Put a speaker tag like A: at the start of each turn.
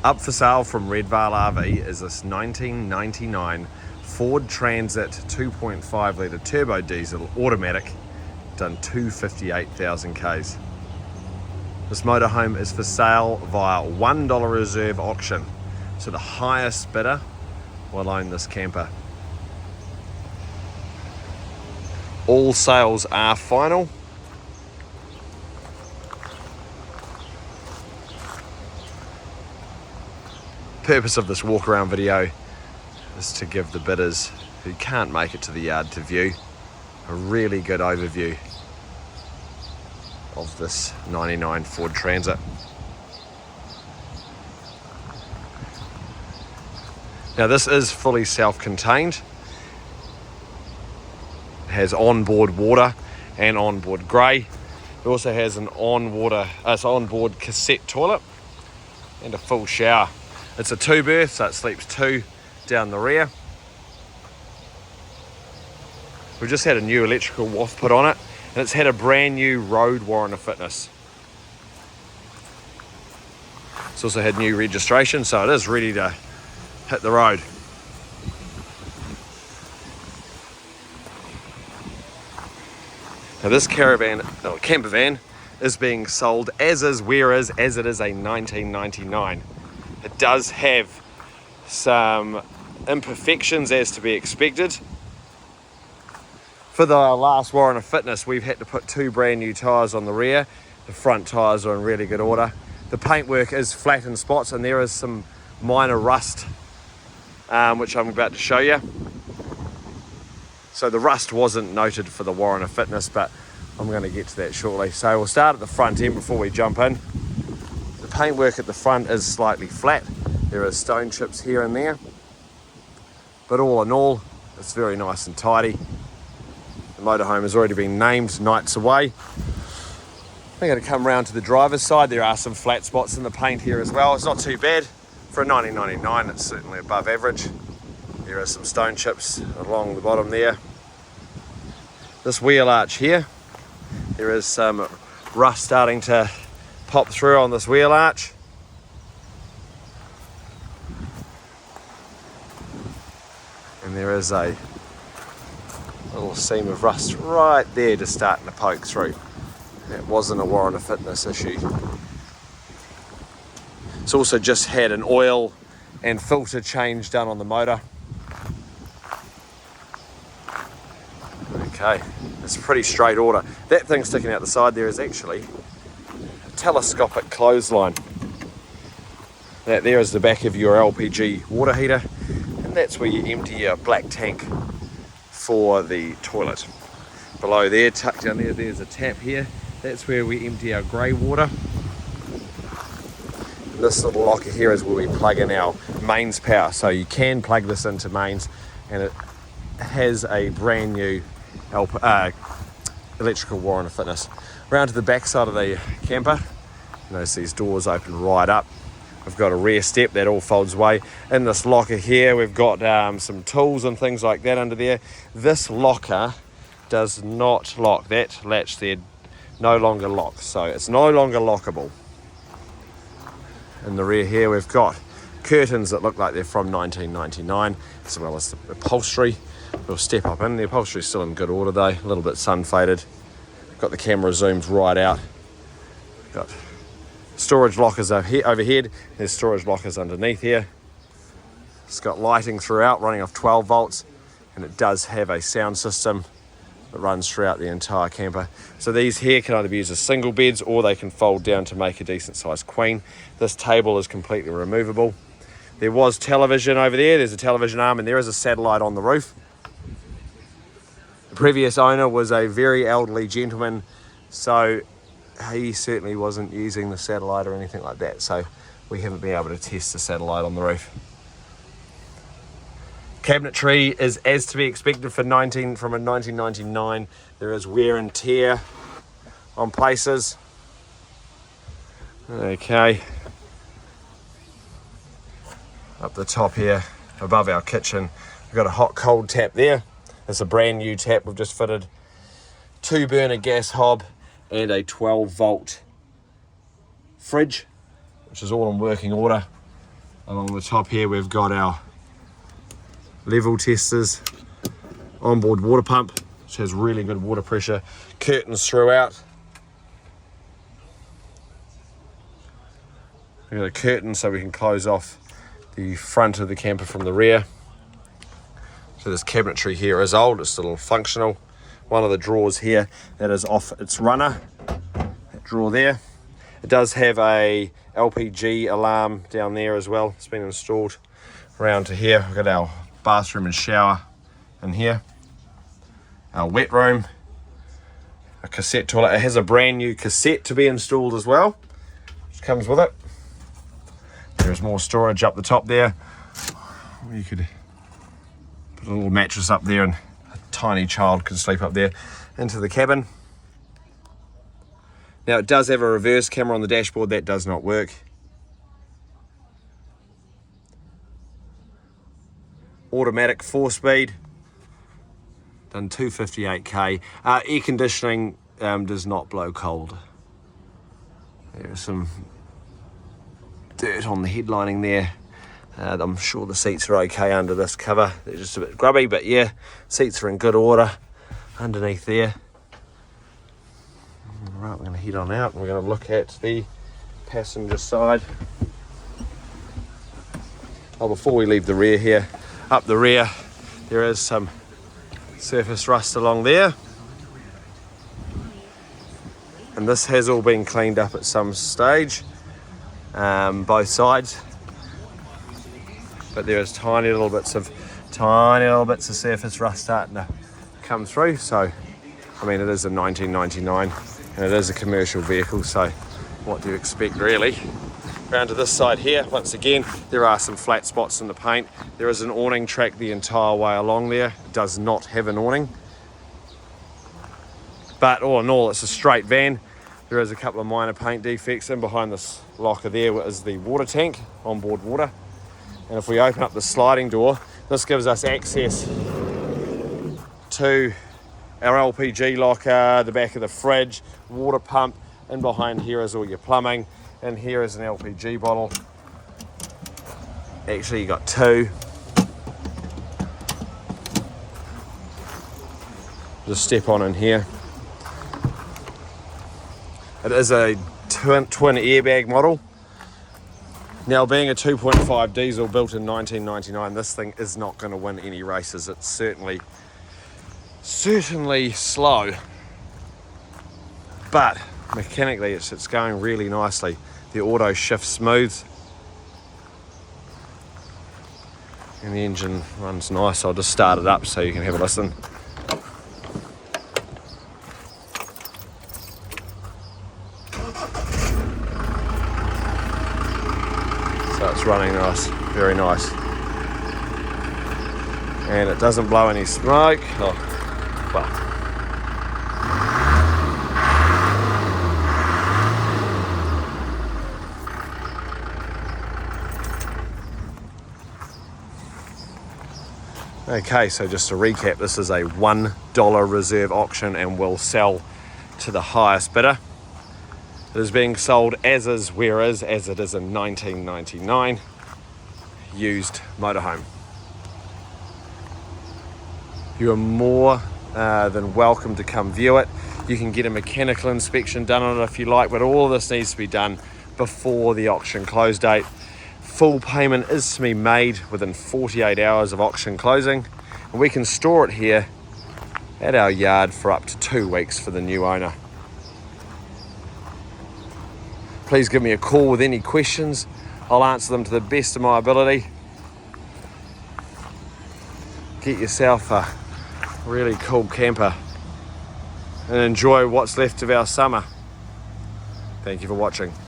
A: Up for sale from Red Vale RV is this 1999 Ford Transit 2.5 litre turbo diesel automatic, done 258,000 Ks. This motorhome is for sale via $1 reserve auction, so the highest bidder will own this camper. All sales are final. Purpose of this walk around video is to give the bidders who can't make it to the yard to view a really good overview of this 99 Ford Transit. Now this is fully self-contained. It has onboard water and onboard grey. It also has an onboard cassette toilet and a full shower. It's a 2-berth, so it sleeps 2 down the rear. We've just had a new electrical waft put on it, and it's had a brand new road warrant of fitness. It's also had new registration, so it is ready to hit the road. Now this camper van is being sold as is, as it is a 1999. It does have some imperfections as to be expected. For the last warrant of fitness, we've had to put 2 brand new tyres on the rear. The front tyres are in really good order. The paintwork is flat in spots, and there is some minor rust, which I'm about to show you. So the rust wasn't noted for the warrant of fitness, but I'm going to get to that shortly. So we'll start at the front end before we jump in. The paintwork at the front is slightly flat. There are stone chips here and there, but all in all, it's very nice and tidy. The motorhome has already been named nights away. I'm going to come round to the driver's side. There are some flat spots in the paint here as well. It's not too bad. For a 1999, it's certainly above average. There are some stone chips along the bottom there. This wheel arch here, there is some rust starting to pop through on this wheel arch. And there is a little seam of rust right there just starting to poke through. That wasn't a warrant of fitness issue. It's also just had an oil and filter change done on the motor. Okay, it's a pretty straight order. That thing sticking out the side there is actually a telescopic clothesline. That there is the back of your LPG water heater, and that's where you empty your black tank for the toilet. Below there, tucked down there, there's a tap here. That's where we empty our grey water. This little locker here is where we plug in our mains power. So you can plug this into mains, and it has a brand new electrical warrant of fitness. Round to the back side of the camper, notice these doors open right up. We've got a rear step that all folds away. In this locker here, we've got some tools and things like that under there. This locker does not lock. That latch there no longer locks, so it's no longer lockable. In the rear here, we've got curtains that look like they're from 1999, as well as the upholstery. We'll step up in. The upholstery's still in good order though, a little bit sun faded. Got the camera zoomed right out. Got storage lockers overhead. There's storage lockers underneath here. It's got lighting throughout, running off 12 volts, and it does have a sound system that runs throughout the entire camper. So these here can either be used as single beds, or they can fold down to make a decent sized queen. This table is completely removable. There was television over there. There's a television arm, and there is a satellite on the roof. The previous owner was a very elderly gentleman, so he certainly wasn't using the satellite or anything like that, so we haven't been able to test the satellite on the roof. Cabinetry is as to be expected from a 1999. There is wear and tear on places. Okay. Up the top here, above our kitchen, we've got a hot cold tap there. It's a brand new tap we've just fitted. 2 burner gas hob and a 12 volt fridge, which is all in working order. Along the top here we've got our level testers, onboard water pump, which has really good water pressure, curtains throughout. We've got a curtain so we can close off the front of the camper from the rear. So this cabinetry here is old, it's still functional. One of the drawers here that is off its runner, that drawer there. It does have a LPG alarm down there as well. It's been installed. Around to here, we've got our bathroom and shower in here. Our wet room, a cassette toilet. It has a brand new cassette to be installed as well, which comes with it. There's more storage up the top there. You could put a little mattress up there and a tiny child could sleep up there. Into the cabin. Now it does have a reverse camera on the dashboard, that does not work. Automatic 4-speed, done 258k. Air conditioning does not blow cold. There's some dirt on the headlining there. I'm sure the seats are okay under this cover. They're just a bit grubby, but yeah, seats are in good order underneath there. Right, we're going to head on out and we're going to look at the passenger side. Oh, before we leave the rear here, up the rear there is some surface rust along there, and this has all been cleaned up at some stage, both sides, but there is tiny little bits of surface rust starting to come through. So I mean, it is a 1999 and it is a commercial vehicle, so what do you expect really? Round to this side here, once again, there are some flat spots in the paint. There is an awning track the entire way along there. It does not have an awning. But all in all, it's a straight van. There is a couple of minor paint defects. In behind this locker there is the water tank, onboard water. And if we open up the sliding door, this gives us access to our LPG locker, the back of the fridge, water pump, and behind here is all your plumbing, and here is an LPG bottle. Actually, you got two. Just step on in here. It is a twin airbag model. Now, being a 2.5 diesel built in 1999, this thing is not going to win any races. It's certainly slow, but mechanically it's going really nicely. The auto shifts smooth and the engine runs nice. I'll just start it up so you can have a listen. So it's running nice, very nice, and it doesn't blow any smoke. Well, okay, so just to recap, this is a $1 reserve auction and will sell to the highest bidder. It is being sold as is, where is, as it is in 1999, used motorhome. You are more than welcome to come view it. You can get a mechanical inspection done on it if you like, but all of this needs to be done before the auction close date. Full payment is to be made within 48 hours of auction closing, and we can store it here at our yard for up to 2 weeks for the new owner. Please give me a call with any questions. I'll answer them to the best of my ability. Get yourself a really cool camper and enjoy what's left of our summer. Thank you for watching.